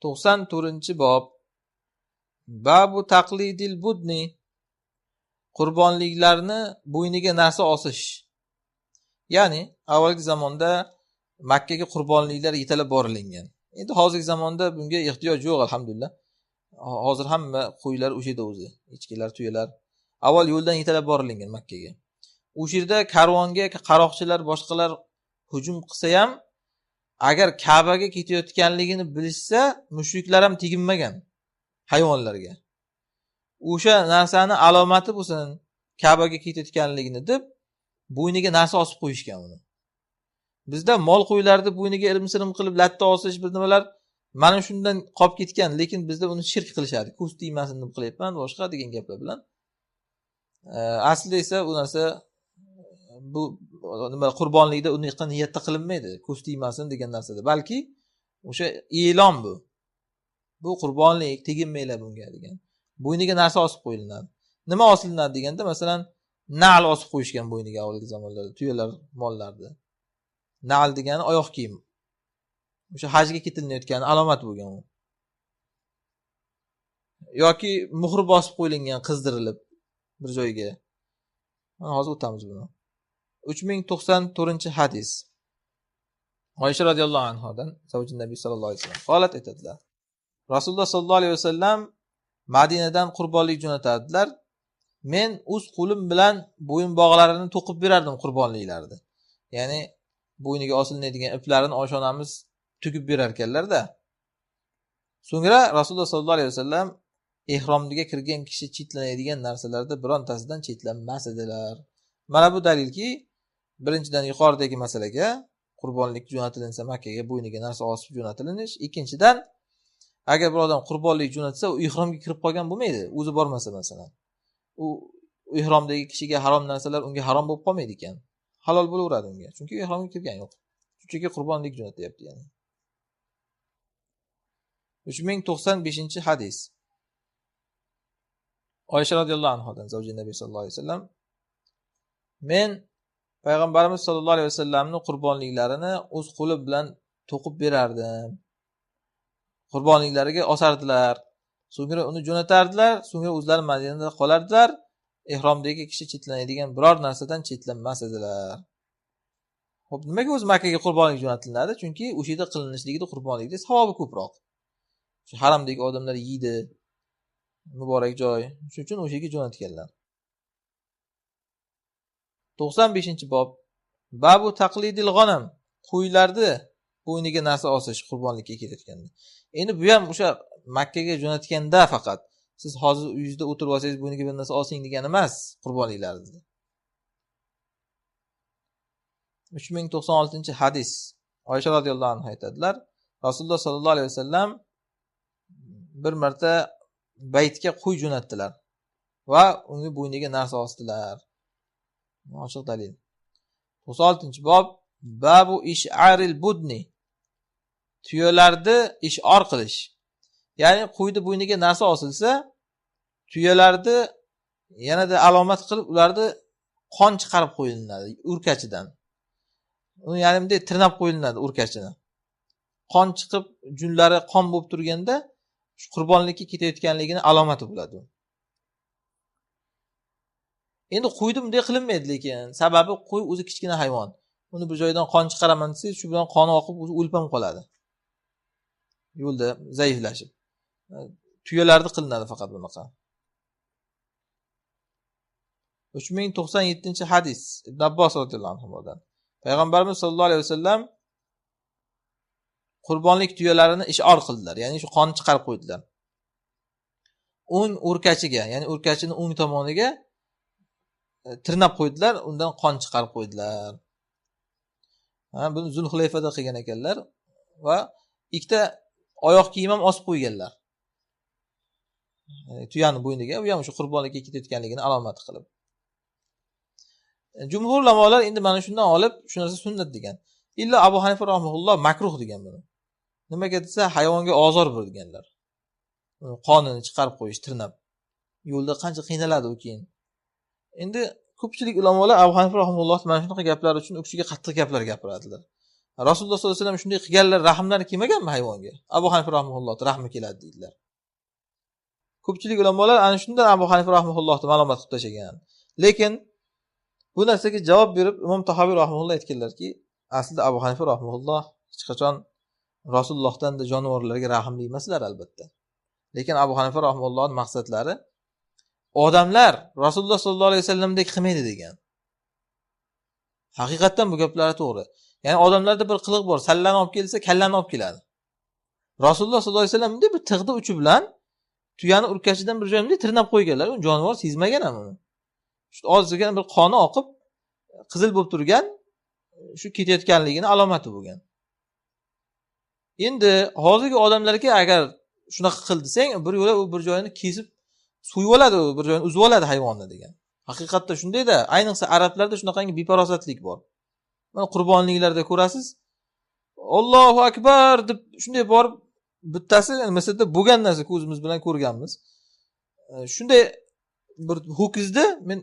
94-bob. Babu taqlidil budni. Qurbonliklarni bo'yniga narsa osish. Ya'ni avvalgi zamonda Makkaga qurbonliklar yetalab borilingan. Endi hozirgi zamonda bunga ehtiyoj yo'q, alhamdulillah. Hozir hamma qo'ylar o'sha yerda o'zi, echkilar, tuyalar. Avval yo'ldan yetalab borilingan Makkaga. O'sha yerda karvonga qaroqchilar, boshqalar hujum qilsa ham, agar Ka'baga ketayotganligini bilishsa, mushriklar ham teginmagan hayvonlarga. O'sha narsani alomati bo'lsin, Ka'baga ketayotganligini deb bo'yniga narsa osib qo'yishgan uni. Bizda mol qo'ylarni bo'yniga ilm-sirim qilib latta osish bir nimalar mana shundan qolib ketgan, lekin bizda uni shirk qilishadi. Ko'z tegmasin deb qilyapman, boshqa degan gaplar bilan. Aslida esa u narsa bu nima qurbonlikda unaqa niyatda qilinmaydi. Ko'z tegmasin degan narsada, balki o'sha e'lon bu. Bu qurbonlik, teginmanglar bunga degan. Bo'yniga narsa osib qo'yiladi. Nima osilinadi deganda, masalan, na'l osib qo'yishgan bo'yniga avvalgi zamonlarda, tuyalar, mollarda. Na'l degani oyoq kiyim. O'sha hajga ketilayotgan alomat bo'lgan u. Yoki muhr bosib qo'yilgan, qizdirilib bir joyga. Mana hozir o'tamiz buni. 3094-hadis. Oysha radhiyallohu anhodan, zavjin Nabiy sallallohu alayhi vasallam qolat aytadilar. Rasululloh sallallohu alayhi vasallam Madinadan qurbonlik jo'natadilar. Men o'z qo'lim bilan bo'yin bog'larini to'qib berardim qurbonliklarni. Ya'ni bo'yniga osiladigan iplarini oshonamiz tugib berar ekanlar-da. So'ngra Rasululloh sallallohu alayhi vasallam ihromga kirgan kishi chetlanadigan narsalarda birontasidan chetlanmas edilar. Mana bu dalilki, birinchidan yuqoridagi masalaga qurbonlik jo'natilinsa Makkaga bo'yniga narsa osib jo'natilinish, ikkinchidan agar bir odam qurbonlik jo'natsa, u ihromga kirib qolgan bo'lmaydi, o'zi bormasa masalan. U ihromdagi kishiga harom narsalar unga harom bo'lib qolmaydi ekan. Halol bo'laveradi unga. Chunki ihromga kirgan yo'q. Chunki qurbonlik jo'natyapti ya'ni. 3095-hadis. Oysha radhiyallohu anhodan, zavji Nabiy sallallohu alayhi vasallam: Men payg'ambarimiz sallallohu alayhi vasallamning qurbonliklarini o'z qo'li bilan to'qib berardim. Qurbonliklariga osardilar. So'ngra uni jo'natardilar, so'ngra o'zlari Madinada qolardilar. Ihromdagi kishi chetlanadigan biror narsadan chetlanmas edilar. Xo'p, nimaga o'z Makkaga qurbonlik jo'natiladi? Chunki o'sha yerda qilinishligida qurbonlikda savobi ko'proq. Shu haramdagi odamlar yeydi. Muborak joy. Shuning uchun o'sha yerga jo'natganlar. 95-bob. Babu taqlidil g'anam. Qo'ylarni bo'yniga narsa osish qurbonlikka ketayotganda. Endi bu ham o'sha Makkaga jo'natganda faqat. Siz hozir uyingizda o'tirib olsangiz bo'yniga bir narsa osing degani emas qurbonliklarni. 3096-hadis. Oysha radhiyallohu anha aytadilar: Rasululloh sallallohu alayhi vasallam bir marta baytga qo'y jo'natdilar va uni bo'yniga narsa osdilar. Ochiq dalil. 96-bob. Babu ish'aril budni. Tuyalarni ish'or qilish. Ya'ni qo'yni bo'yniga narsa osilsa, tuyalarni yanada alomat qilib ularni qon chiqarib qo'yiladi o'rkachidan. Uni ya'ni bunday tirnab qo'yiladi o'rkachini. Qon chiqib, junlari qon bo'lib turganda, shu qurbonlikka ketayotganligini alomati bo'ladi. Endi qo'yni bunday qilinmaydi, lekin sababi qo'y o'zi kichkina hayvon. Uni bir joydan qon chiqaraman desa, shu bilan qoni oqib o'zi o'lib ham qoladi. Yo'lda zaiflashib. Tuyalarni qilinadi faqat bunaqa. 3097-hadis. Ibn Abbos radhiyallohu anhudan. Payg'ambarimiz sollallohu alayhi vasallam qurbonlik tuyalarini ish'or qildilar, ya'ni shu qonni chiqarib qo'ydilar. O'ng o'rkachiga, ya'ni o'rkachini o'ng tomoniga tirnab qo'ydilar, undan qon chiqarib qo'ydilar. Buni Zulhulayfada qilgan ekanlar va ikkita oyoq kiyim ham osib qo'yganlar. Tuyani bo'yniga, u ham shu qurbonlikka ketayotganligini alomati qilib. Jumhur ulamolar endi mana shundan olib, shu narsa sunnat degan. Illa Abu Hanifa rahimahulloh makruh degan buni. Nimaga desa, hayvonga ozor bir deganlar. Qonini chiqarib qo'yish, tirnab. Yo'lda qancha qiynaladi u keyin. Endi ko'pchilik ulamolar Abu Hanifa rahimahulloh mana shunaqa gaplar uchun u kishiga qattiq gaplar gapiradilar. Rasululloh sollallohu alayhi vasallam shunday qilganlar, rahmlari kelmaganmi hayvonga? Abu Hanifa rahimahulloh rahmi keladi deydilar. Ko'pchilik ulamolar ana shundan Abu Hanifa rahimahullohni ma'lumot qilib tashlagan. Lekin bu narsaga javob berib Imom Tahoviy rahimahulloh aytganlarki, aslida Abu Hanifa rahimahulloh hech qachon Rasulullohdan da jonivorlarga rahmli emaslar albatta. Lekin Abu Hanifa rahimahullohning maqsadlari odamlar Rasululloh sollallohu alayhi vasallamdek qilmaydi degan. Haqiqatan bu gaplari to'g'ri. Ya'ni odamlarda bir qiliq bor, sallani olib kelsa, kallani olib keladi. Rasululloh sollallohu alayhi vasallam bunday bir tig'da uchi bilan tuyani urkachidan bir joyimda tirnab qo'yganlar. U jonivor sezmagan ham uni. Shu ozgina bir qoni oqib, qizil bo'lib turgan, shu ketayotganligini alomati bo'lgan. Endi hozirgi odamlarga agar shunaqa qil desang, bir yo'la u bir joyini kesib so'yib oladi, bir joyini uzib oladi hayvonni degan. Haqiqatda shunday-da, ayniqsa arablarda shunaqangi beparosatlik bor. Mana qurbonliklarda ko'rasiz, Allohu akbar deb shunday borib bittasi Misrda bo'lgan narsa ko'zimiz bilan ko'rganmiz. Shunday bir ho'kizni men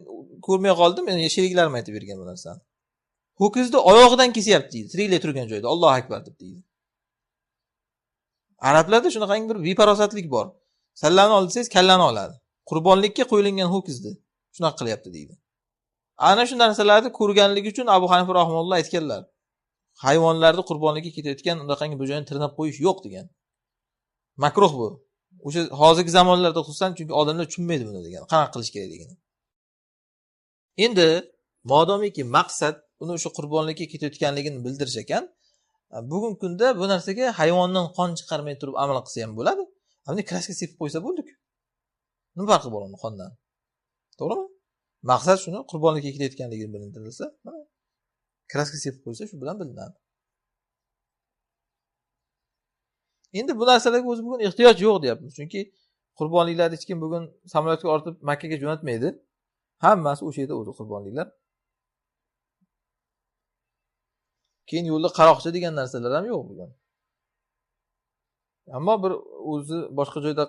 ko'rmay qoldim, men sheriklarim aytib bergan bu narsani. Ho'kizni oyog'idan kesyapti deydi, tiriklay turgan joyda Allohu akbar deb deydi. Arablarda shunaqangi bir beparosatlik bor. Sallani ol desangiz, kallani oladi. Qurbonlikka qo'yilgan ho'kizni shunaqa qilyapti deydi. Ana shu narsalarni ko'rganligi uchun Abu Hanifa rahimahulloh aytganlar. Hayvonlarni qurbonlikka ketayotgan undaqangi bir joyini tirnab qo'yish yo'q degan. Makruh bu. O'sha hozirgi zamonlarda xususan, chunki odamlar tushunmaydi buni degan. Qanaqa qilish kerakligini. Endi modomiki maqsad uni o'sha qurbonlikka ketayotganligini bildirish ekan, bugungi kunda bu narsaga hayvondan qon chiqarmay turib amal qilsa ham bo'ladi. Hamda kraska sepib qo'ysa bo'ldi-ku. Nima farqi bor uni qondan? To'g'rimi? Maqsad shuni qurbonlikka ketayotganligini bildirilsa, kraska sepib qo'ysa shu bilan bilinadi. Endi bu narsalarga o'zi bugun ehtiyoj yo'q deyapmiz. Chunki qurbonliklarni hech kim bugun samolyotga ortib Makkaga jo'natmaydi. Hammasi o'sha yerda o'zi qurbonliklar. Keyin yo'lda qaroqchi degan narsalar ham yo'q bugun. Ammo bir o'zi boshqa joyda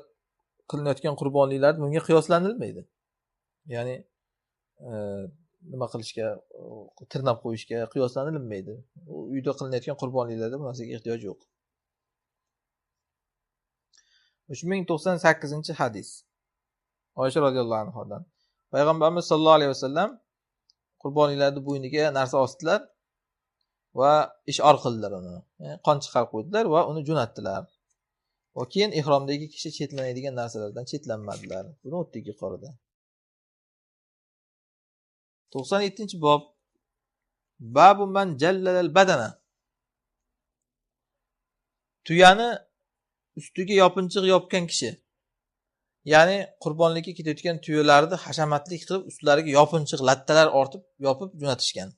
qilinayotgan qurbonliklar bunga qiyoslanilmaydi. Ya'ni nima qilishga, tirnab qo'yishga qiyoslanilmaydi. U uyda qilinayotgan qurbonliklarda bu narsaga ehtiyoj yo'q. 3098-hadis. Oysha radhiyallohu anhodan. Payg'ambarimiz sollallohu alayhi vasallam qurbonliklarni bo'yniga narsa osdilar va ishor qildilar uni. Qon chiqarib qo'ydilar va uni jo'natdilar. Va keyin ihromdagi kishi chetlanadigan narsalardan chetlanmadilar. Buni o'tdagi yuqorida. 97-bob. Babu man jallalal badana. Tuyani ustiga yopinchiq yopgan kishi. Ya'ni qurbonlikka ketayotgan tuyalarni hashamatlik qilib ustlariga yopinchiq lattalar ortib yopib jo'natishgan.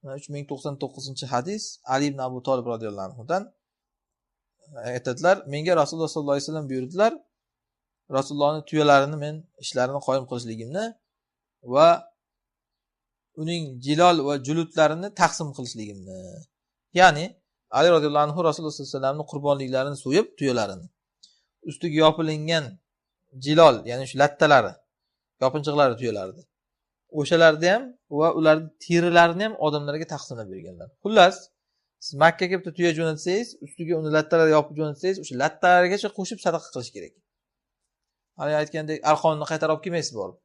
3099-hadis Ali ibn Abu Talib radhiyallohu anhudan aytadilar, menga Rasululloh sollallohu alayhi vasallam buyurdilar, Rasulullohning tuyalarini men ishlarini qoyim qilishligimni va uning jilol va julutlarini taqsim qilishligimni. Ya'ni Ali radhiyallohu anhu Rasululloh sollallohu alayhi vasallamning qurbonliklarini so'yib, tuyalarini ustiga yopilingan jilol, ya'ni shu lattalari, yopinchiqlari tuyalardi. O'shalarni ham va ularning terilarini ham odamlarga taqsimlab berganlar. Xullas, siz Makkaga bitta tuya jo'natsangiz, ustiga uni lattalar yopib jo'natsangiz, o'sha lattalargacha qo'shib sadaqa qilish kerak. Hali aytgandek, arqonni qaytarib olib kelmaysiz borib.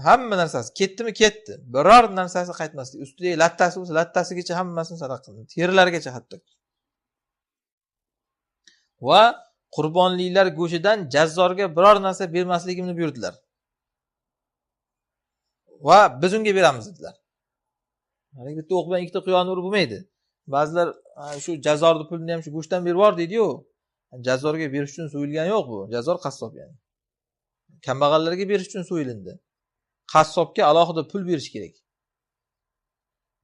Hamma narsasi ketdimi ketdi. Biror narsasi qaytmasdi. Ustidagi lattasi bo'lsa, lattasigacha hammasini sadaqa qildi. Terilargacha hatto. Va qurbonliklar go'shidan jazzorga biror narsa bermasligimni buyurdilar. Va biz unga beramiz dedilar. Hali bitta o'q bilan ikkita quyonni urib bo'lmaydi. Ba'zilar shu jazzorni pulini ham shu go'shtdan berib yubor deydi-yu. Jazzorga berish uchun so'yilgan yo'q bu. Jazzor qassob yani. Kambag'allarga berish uchun so'yilindi. Qassobga alohida pul berish kerak.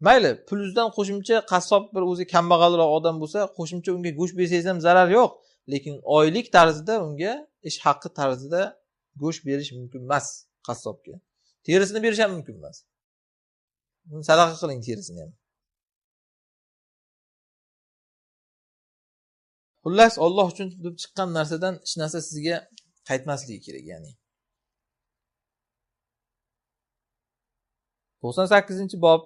Mayli, pulingizdan qo'shimcha qassob bir o'zi kambag'alroq odam bo'lsa, qo'shimcha unga go'sht bersangiz ham zarar yo'q, lekin oylik tarzida unga ish haqqi tarzida go'sht berish mumkin emas qassobga. Terisini berish ham mumkin emas. Uni sadaqa qiling terisini ham. Xullas, Alloh uchun deb chiqqan narsadan hech narsa sizga qaytmasligi kerak, ya'ni. 98-bob.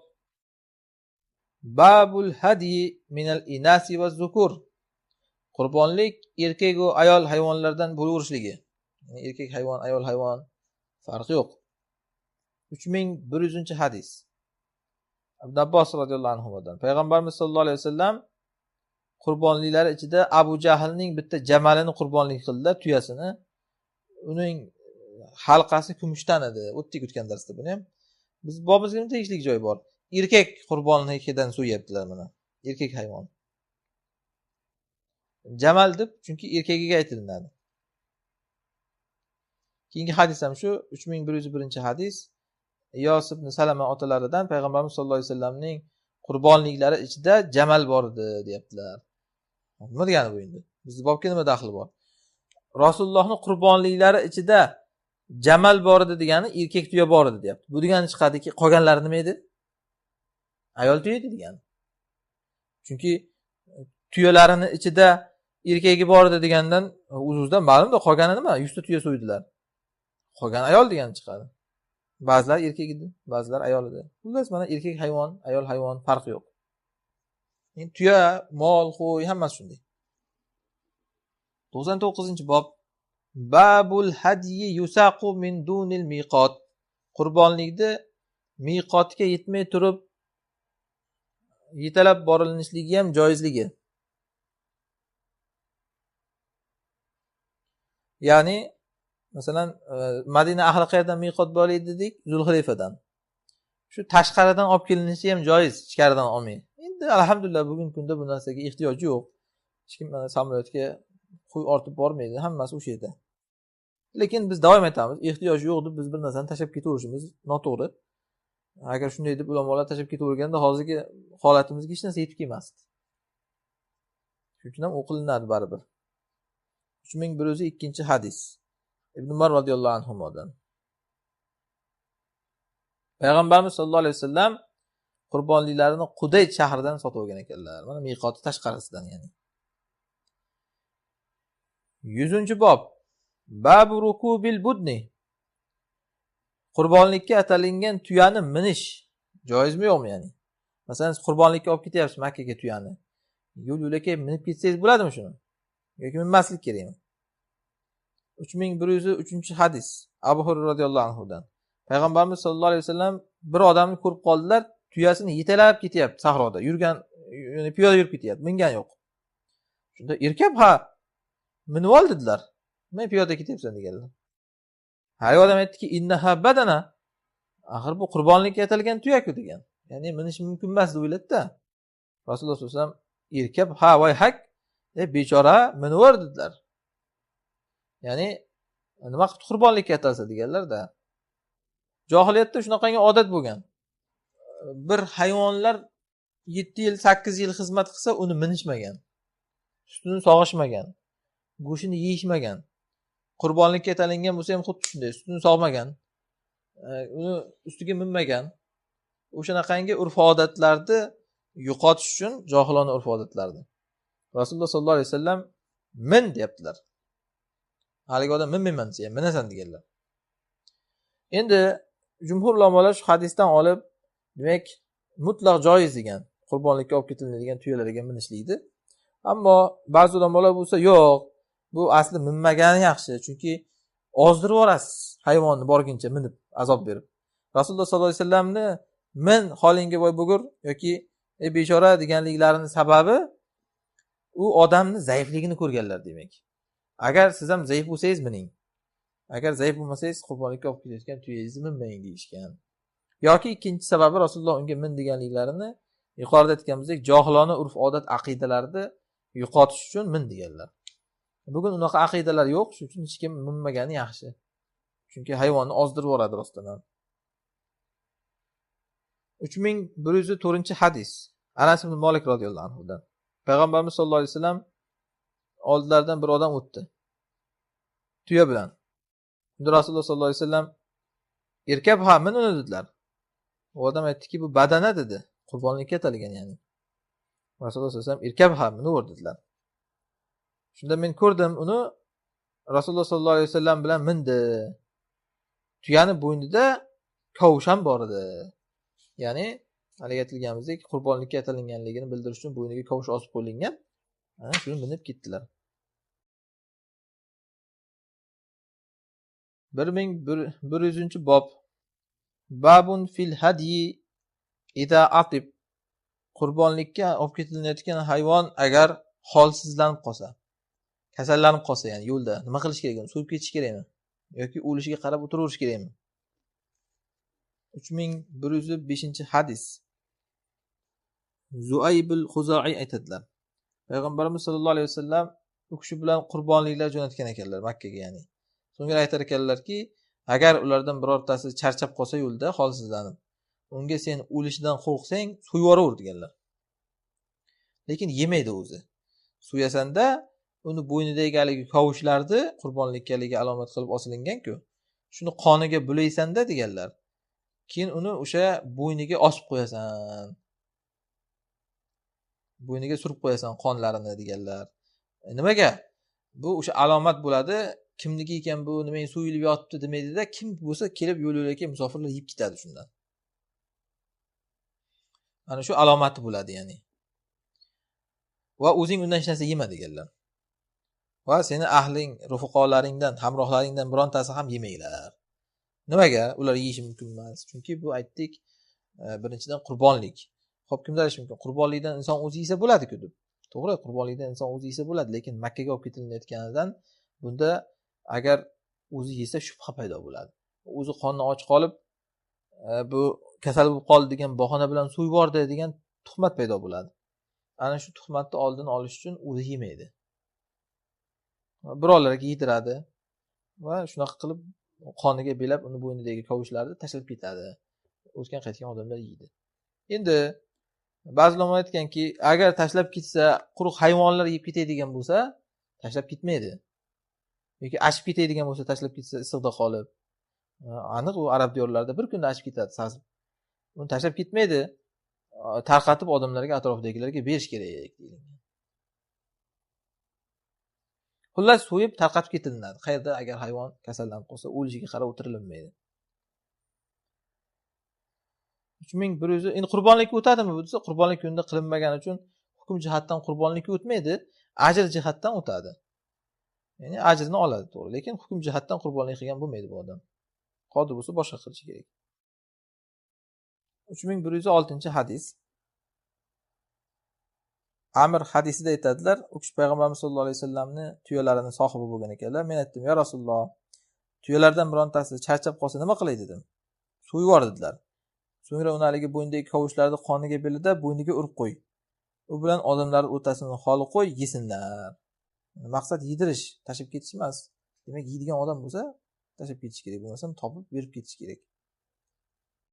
Babul hadi minal inasi va zukur. Qurbonlik erkak va ayol hayvonlardan bo'laverishligi. Yani erkak hayvon, ayol hayvon farqi yo'q. 3100-hadis. Ibn Abbos radhiyallohu anhudan payg'ambarimiz sollallohu alayhi vasallam qurbonliklari ichida Abu Jahlning bitta jamalini qurbonlik qildilar, tuyasini. Uning halqasi kumushdan edi. O'tdik o'tgan darsda buni ham. Biz bobimizga tegishli joy bor. Erkak qurbonligidan so'yaptilar mana. Erkak hayvon. Jamal deb, chunki erkagiga aytilinadi. Keyingi hadis ham shu 3101-hadis. Iyos ibn Salama otalaridan payg'ambarimiz sollallohu alayhi vasallamning qurbonliklari ichida jamal bor edi, deyaptilar. Nima degani bu endi? Bizning bobga nima daxli bor? Rasulullohning qurbonliklari ichida jamal bor edi degani erkak tuya bor edi, deyapti. Bu degani chiqadiki, qolganlari nima edi? Ayol tuya edi degani. Chunki tuyalarini ichida erkagi bor edi degandan o'zimizdan ma'lumda, qolgani nima? 100 ta tuya so'ydilar. Qolgan ayol degani chiqadi. Ba'zilar erkak edi, ba'zilar ayol edi. Xullas mana erkak hayvon, ayol hayvon farqi yo'q. Endi tuya, mol, qo'y hammasi shunday. 99-bob. Babul hadiyi yusaqu min dunil miqot. Qurbonlikda miqotga yetmay turib yetalab borilishligi ham joizligi. Ya'ni masalan Madina ahli qayerdan miqot bo'laydi dedik? Zulhuleyfadan. Shu tashqaridan olib kelinishi ham joiz, ichkaridan olmay. Endi alhamdulillah bugungi kunda bu narsaga ehtiyoj yo'q. Hech kim samolyotga qo'y ortib bormaydi, hammasi o'sha yerda. Lekin biz davom etamiz, ehtiyoj yo'q deb biz bir narsani tashlab ketaverishimiz noto'g'ri. Agar shunday deb ulamolar tashlab ketaverganda hozirgi holatimizga hech narsa yetib kelmasdi. Shuning uchun ham o'qilinadi baribir. 3102-hadis. Ibn Umar radhiyallohu anhudan. Payg'ambarimiz sollallohu alayhi vasallam qurbonliklarini Qudayd shahridan sotib olgan ekanlar. Mana miqoti tashqarisidan, ya'ni. 100-bob. Babu rukubil budni. Qurbonlikka atalgan tuyani minish joizmi yo'qmi, ya'ni? Masalan, siz qurbonlikka olib ketyapsiz Makkaga tuyani. Yo'l-yo'lakay minib ketsangiz bo'ladimi shuni? Yoki minmaslik kerakmi? 3103-hadis. Abu Hurayra radhiyallohu anhudan. Payg'ambarimiz sollallohu alayhi vasallam bir odamni ko'rib qoldilar, tuyasini yetalab ketyapti sahroda. Yurgan, ya'ni piyoda yurib ketyapti, mingan yo'q. Shunda erkab ha minib ol dedilar. Men piyoda ketyapsan deganlar. Har odam aytdiki, innaha badana. Axir bu qurbonlikka atalgan tuya-ku degan. Ya'ni minish mumkin emas deb o'yladi-da. Rasululloh sollallohu alayhi vasallam erkab ha voy hak deb bechora minib dedilar. Ya'ni nima qilib qurbonlikka atalsa deganlar-da. Johiliyatda shunaqangi odat bo'lgan. Bir hayvonlar 7 yil, 8 yil xizmat qilsa, uni minishmagan. Sutini sog'ishmagan. Go'shini yeyishmagan. Qurbonlikka atalgan bo'lsa ham xuddi shunday, sutini sog'magan. Uni ustiga minmagan. O'shanaqangi urf-odatlarni yo'qotish uchun johilona urf-odatlarni Rasululloh sollallohu alayhi vasallam min deyaptilar. Haligi odam minmayman desa, minasan deganlar. Endi jumhur ulamolar shu hadisdan olib, demak, mutlaq joiz degan, qurbonlikka olib ketiladigan tuyalarga minishlikdi. Ammo ba'zi ulamolar bo'lsa, yo'q, bu asli minmagani yaxshi, chunki ozdirib yorasiz hayvonni borguncha minib, azob berib. Rasululloh sollallohu alayhi vasallamni min holingga voy bugur yoki bechora deganliklarini sababi u odamni zaifligini ko'rganlar demak. Agar siz ham zaif bo'lsangiz mining. Agar zaif bo'lmasangiz qurbonlikka olib ketayotgan tuyangizni minmang deyishgan. Yoki ikkinchi sababi Rasululloh unga min deganliklarini yuqorida aytganimizdek johilona urf-odat aqidalarni yo'qotish uchun min deganlar. Bugun unaqa aqidalar yo'q, shuning uchun hech kim minmagani yaxshi. Chunki hayvonni ozdirib yoradi rostdan. 3104-hadis. Anas ibn Malik radhiyallohu anhudan. Payg'ambarimiz sollallohu alayhi vasallam oldilaridan bir odam o'tdi. Tuya bilan. Unda Rasululloh sollallohu alayhi vasallam erkab ha min uni dedilar. U odam aytdiki, bu badana dedi. Qurbonlikka atalgan, ya'ni. Rasululloh sollallohu alayhi vasallam erkab ha mini o'rdilar. Shunda men ko'rdim uni Rasululloh sollallohu alayhi vasallam bilan mindi. Tuyani bo'ynida kavsham bor edi. Ya'ni haligi aytilganimizdek qurbonlikka aytilinganligini bildirish uchun bo'yniga kavush osib qo'yilgan. Shuni minib ketdilar. 1100-bob. Babun fil hadyi ida atib. Qurbonlikka olib ketilayotgan hayvon agar holsizlanib qolsa, kasallanib qolsa, ya'ni yo'lda nima qilish kerak? Uni so'yib ketish kerakmi yoki o'lishiga qarab o'tiraverish kerakmi? 3105-hadis. Zuaybil Xuzai aytadilar. Payg'ambarimiz sollallohu alayhi vasallam u kishi bilan qurbonliklar jo'natgan ekanlar Makka ga, ya'ni. So'ngra aytar ekanlarki, agar ulardan birortasi charchab qolsa yo'lda holsizlanib, unga sen o'lishidan qo'rqsang, so'yib yuboraver deganlar. Lekin yemaydi o'zi. So'yasanda uni bo'ynidagi haligi kavushlarni qurbonlikkaligi alomat qilib osilgan-ku. Shuni qoniga bulaysanda deganlar. Keyin uni o'sha bo'yniga osib qo'yasan. Bo'yniga surib qo'yasan qonlarini deganlar. Nimaga? Bu o'sha alomat bo'ladi. Kimniki ekan bu, nima so'yilib yotibdi demaydi-da, kim bo'lsa kelib yo'l yo'lakay musofirlar yeb ketadi shundan. Ana shu alomati bo'ladi, ya'ni. Va o'zing undan hech narsa yema deganlar. Va seni ahling, rufuqolaringdan, hamrohlaringdan birontasi ham yemanglar. Nimaga? Ular yeyishi mumkin emas. Chunki bu aytdik, birinchidan qurbonlik. Xo'p, kimlar yeyishi mumkin? Qurbonlikdan inson o'zi yesa bo'ladi-ku deb. To'g'ri, qurbonlikdan inson o'zi yesa bo'ladi, lekin Makka ga olib ketilayotganidan bunda agar o'zi yesa shubha paydo bo'ladi. O'zi qonni och qolib, bu kasal bo'lib qoldi degan bahona bilan so'yib yubordi degan tuhmat paydo bo'ladi. Ana shu tuhmatni oldini olish uchun o'zi yemaydi. Birovlarga yediradi va shunaqa qilib qoniga belab uni bo'ynidagi kavushlarni tashlab ketadi. O'tgan qaytgan odamlar yeydi. Endi ba'zi ulamor aytganki, agar tashlab ketsa, quruq hayvonlar yeb ketadigan bo'lsa, tashlab ketmaydi. Yoki ashib ketadigan bo'lsa, tashlab ketsa issiqda qolib. Aniq u arab diyorlarida bir kunda ashib ketadi, sazib. Uni tashlab ketmaydi. Tarqatib odamlarga, atrofdagilarga berish kerak deyilgan. Xullas so'yib tarqatib ketiladi. Qayerda? Agar hayvon kasallanib qolsa, o'lishiga qarab o'tirilmaydi. 3100. Endi qurbonlikka o'tadimi bu desa, qurbonlik kunida qilinmagani uchun hukm jihatdan qurbonlikka o'tmaydi, ajr jihatdan o'tadi. Ya'ni ajrini oladi, to'g'ri, lekin hukm jihatdan qurbonlik qilgan bo'lmaydi bu odam. Qodir bo'lsa boshqa qilishi kerak. 3106-hadis. Amr hadisida aytadilar, u kishi payg'ambarimiz sollallohu alayhi vasallamni tuyalarini sohibi bo'lgan ekanlar. Men aytdim, "Ya Rasululloh, tuyalardan birontasi charchab qolsa nima qilay?" dedim. So'yib yubordilar. So'ngra uni haligi bo'ynidagi kavushlarni qoniga belida bo'yniga urib qo'y. U bilan odamlar o'rtasini xoli qo'y, yesinlar. Maqsad yedirish, tashlab ketish emas. Demak, yeydigan odam bo'lsa, tashlab ketish kerak, bo'lmasa topib berib ketish kerak.